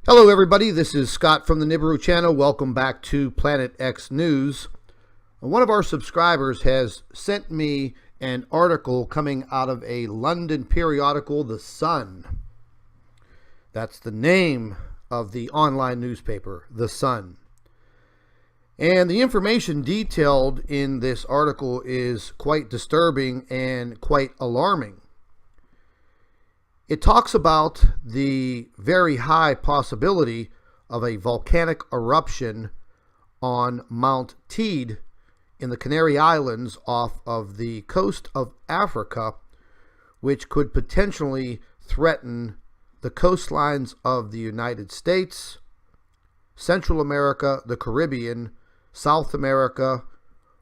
Hello everybody, this is Scott from the Nibiru channel. Welcome back to Planet X News. One of our subscribers has sent me an article coming out of a London periodical, The Sun. That's the name of the online newspaper, The Sun. And the information detailed in this article is quite disturbing and quite alarming. It talks about the very high possibility of a volcanic eruption on Mount Teed in the Canary Islands off of the coast of Africa, which could potentially threaten the coastlines of the United States, Central America, the Caribbean, South America,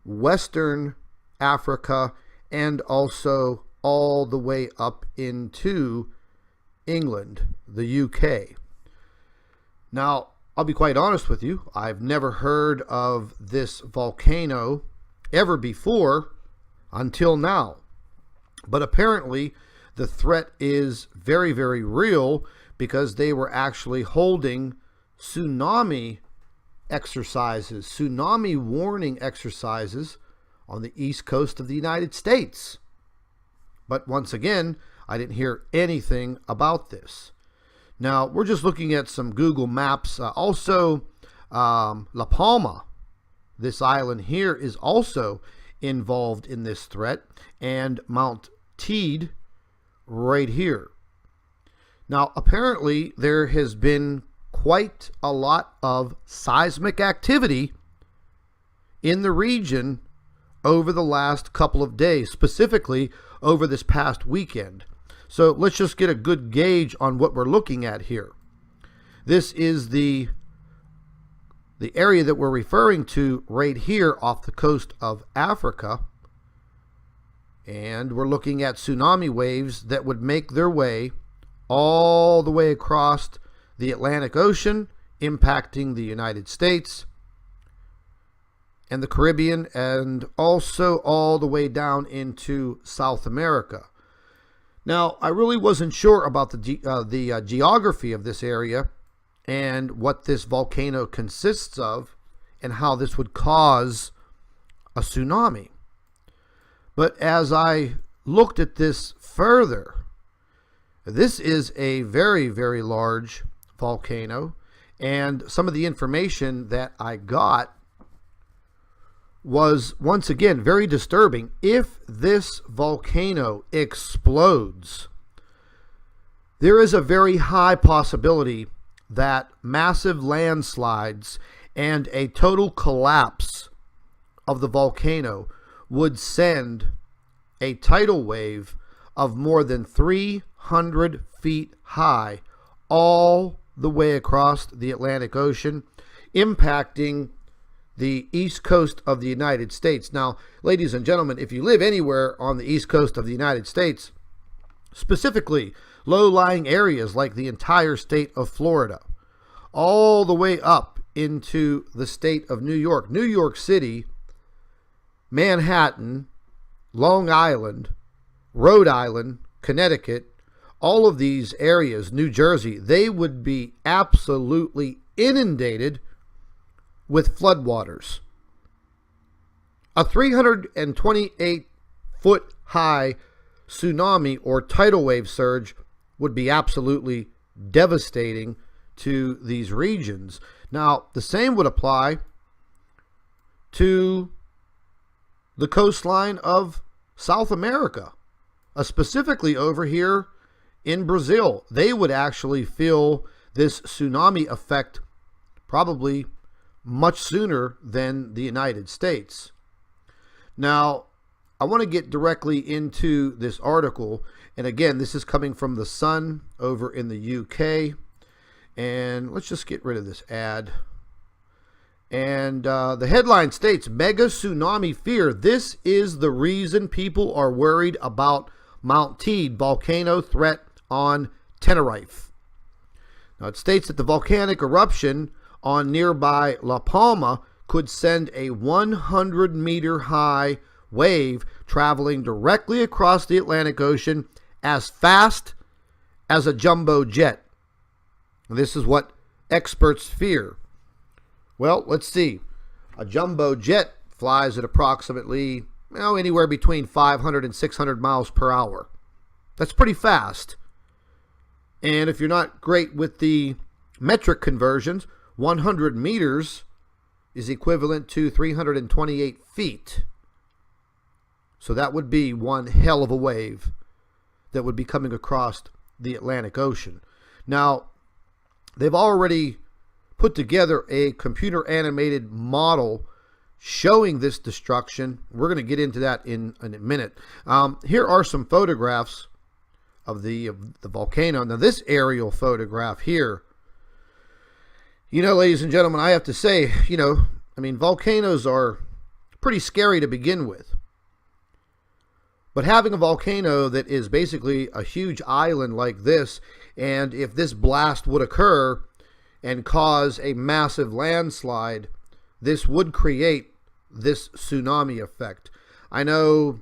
Western Africa, and also all the way up into England, the UK. Now, I'll be quite honest with you, I've never heard of this volcano ever before until now. But apparently, the threat is very, very real because they were actually holding tsunami exercises, tsunami warning exercises on the east coast of the United States. But once again, I didn't hear anything about this. Now, we're just looking at some Google Maps. Also, La Palma, this island here, is also involved in this threat, and Mount Teed right here. Now, apparently, there has been quite a lot of seismic activity in the region over the last couple of days, specifically over this past weekend. So let's just get a good gauge on what we're looking at here. This is the area that we're referring to right here off the coast of Africa. And we're looking at tsunami waves that would make their way all the way across the Atlantic Ocean, impacting the United States and the Caribbean, and also all the way down into South America. Now, I really wasn't sure about the geography of this area and what this volcano consists of and how this would cause a tsunami. But as I looked at this further, this is a very, very large volcano, and some of the information that I got was once again very disturbing. If this volcano explodes, there is a very high possibility that massive landslides and a total collapse of the volcano would send a tidal wave of more than 300 feet high all the way across the Atlantic Ocean, impacting the east coast of the United States. Now, ladies and gentlemen, if you live anywhere on the east coast of the United States, specifically low-lying areas like the entire state of Florida, all the way up into the state of New York, New York City, Manhattan, Long Island, Rhode Island, Connecticut, all of these areas, New Jersey, they would be absolutely inundated with floodwaters. A 328-foot high tsunami or tidal wave surge would be absolutely devastating to these regions. Now, the same would apply to the coastline of South America, specifically over here in Brazil. They would actually feel this tsunami effect probably much sooner than the United States. Now, I want to get directly into this article, and again, this is coming from The Sun over in the UK, and let's just get rid of this ad. And the headline states, mega tsunami fear. This is the reason people are worried about Mount Teed volcano threat on Tenerife. Now, it states that the volcanic eruption on nearby La Palma could send a 100-meter high wave traveling directly across the Atlantic Ocean as fast as a jumbo jet. This is what experts fear? Well, let's see. A jumbo jet flies at approximately, anywhere between 500 and 600 miles per hour. That's pretty fast. And if you're not great with the metric conversions, 100 meters is equivalent to 328 feet. So that would be one hell of a wave that would be coming across the Atlantic Ocean. Now, they've already put together a computer animated model showing this destruction. We're going to get into that in a minute. Here are some photographs of the volcano. Now, this aerial photograph here, ladies and gentlemen, I have to say, volcanoes are pretty scary to begin with. But having a volcano that is basically a huge island like this, and if this blast would occur and cause a massive landslide, this would create this tsunami effect. I know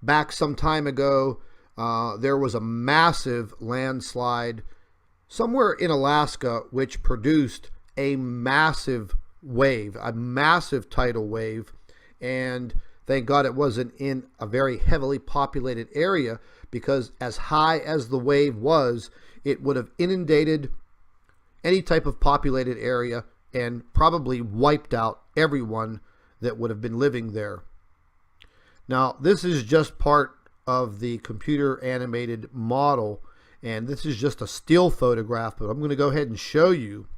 back some time ago, there was a massive landslide somewhere in Alaska, which produced a massive wave, a massive tidal wave, and thank God it wasn't in a very heavily populated area, because as high as the wave was, it would have inundated any type of populated area and probably wiped out everyone that would have been living there. Now, this is just part of the computer animated model, and this is just a still photograph, but I'm going to go ahead and show you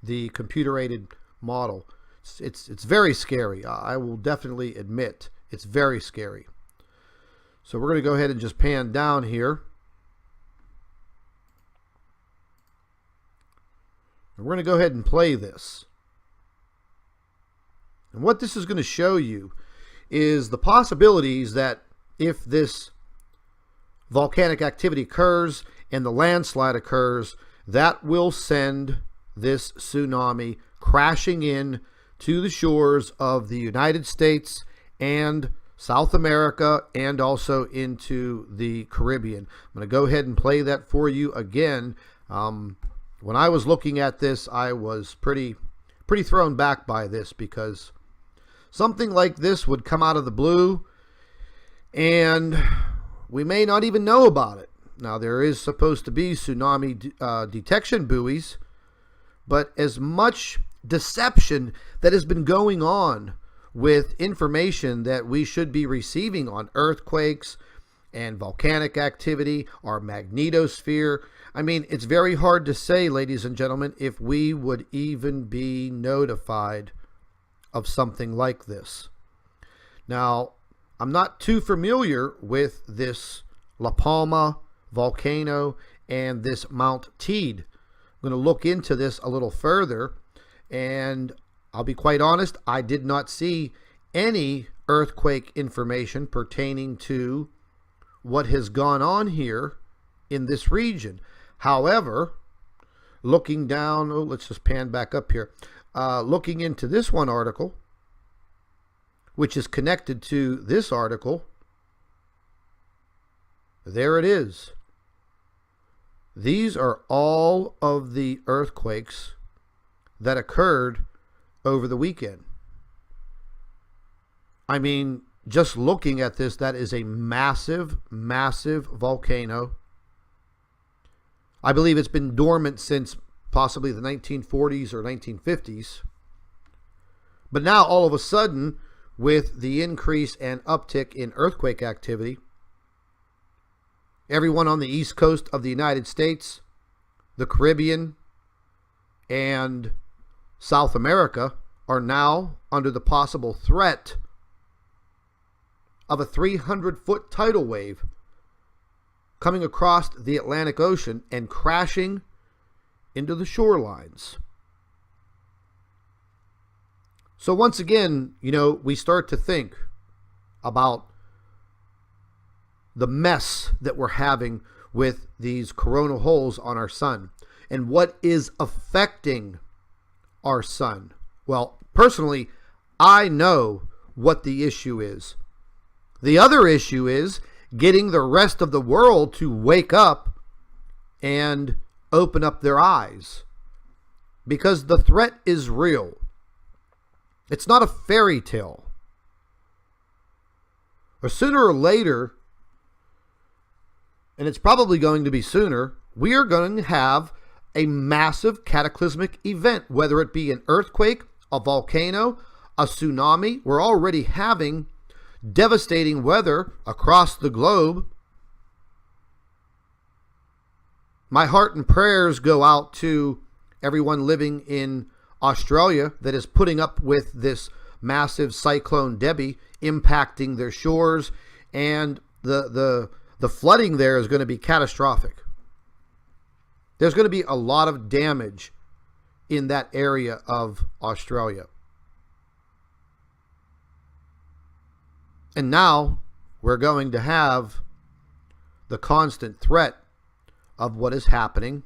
the computer aided model. It's very scary. I will definitely admit it's very scary. So we're going to go ahead and just pan down here. And we're going to go ahead and play this. And what this is going to show you is the possibilities that if this volcanic activity occurs and the landslide occurs, that will send this tsunami crashing in to the shores of the United States and South America, and also into the Caribbean. I'm going to go ahead and play that for you again. When I was looking at this, I was pretty thrown back by this, because something like this would come out of the blue and we may not even know about it. Now, there is supposed to be tsunami detection buoys, but as much deception that has been going on with information that we should be receiving on earthquakes and volcanic activity, our magnetosphere. I mean, it's very hard to say, ladies and gentlemen, if we would even be notified of something like this. Now, I'm not too familiar with this La Palma volcano and this Mount Teed. I'm going to look into this a little further, and I'll be quite honest, I did not see any earthquake information pertaining to what has gone on here in this region. However, looking down, let's just pan back up here. Looking into this one article, which is connected to this article, there it is. These are all of the earthquakes that occurred over the weekend. I mean, just looking at this, that is a massive, massive volcano. I believe it's been dormant since possibly the 1940s or 1950s. But now, all of a sudden, with the increase and uptick in earthquake activity, everyone on the east coast of the United States, the Caribbean, and South America are now under the possible threat of a 300-foot tidal wave coming across the Atlantic Ocean and crashing into the shorelines. So once again, we start to think about the mess that we're having with these coronal holes on our sun and what is affecting our sun. Well, personally, I know what the issue is. The other issue is getting the rest of the world to wake up and open up their eyes. because the threat is real. It's not a fairy tale. Or sooner or later, and it's probably going to be sooner, we are going to have a massive cataclysmic event, whether it be an earthquake, a volcano, a tsunami. We're already having devastating weather across the globe. My heart and prayers go out to everyone living in Australia that is putting up with this massive cyclone Debbie impacting their shores, and the flooding there is going to be catastrophic. There's going to be a lot of damage in that area of Australia. And now we're going to have the constant threat of what is happening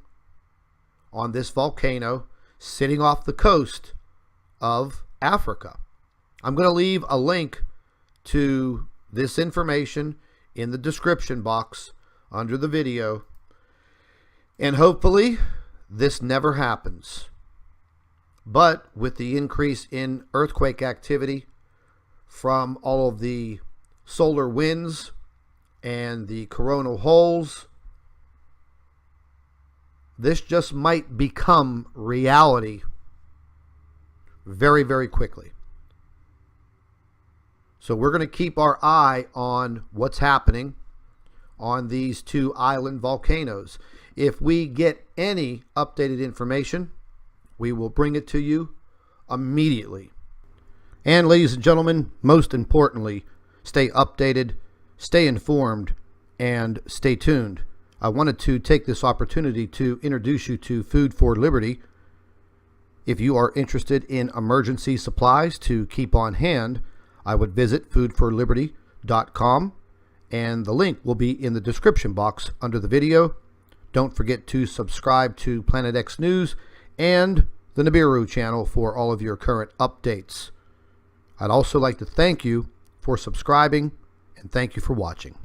on this volcano sitting off the coast of Africa. I'm going to leave a link to this information in the description box under the video. And hopefully this never happens. But with the increase in earthquake activity from all of the solar winds and the coronal holes, this just might become reality very, very quickly. So we're going to keep our eye on what's happening on these two island volcanoes. If we get any updated information, we will bring it to you immediately. And ladies and gentlemen, most importantly, stay updated, stay informed, and stay tuned. I wanted to take this opportunity to introduce you to Food for Liberty. If you are interested in emergency supplies to keep on hand, I would visit foodforliberty.com, and the link will be in the description box under the video. Don't forget to subscribe to Planet X News and the Nibiru channel for all of your current updates. I'd also like to thank you for subscribing, and thank you for watching.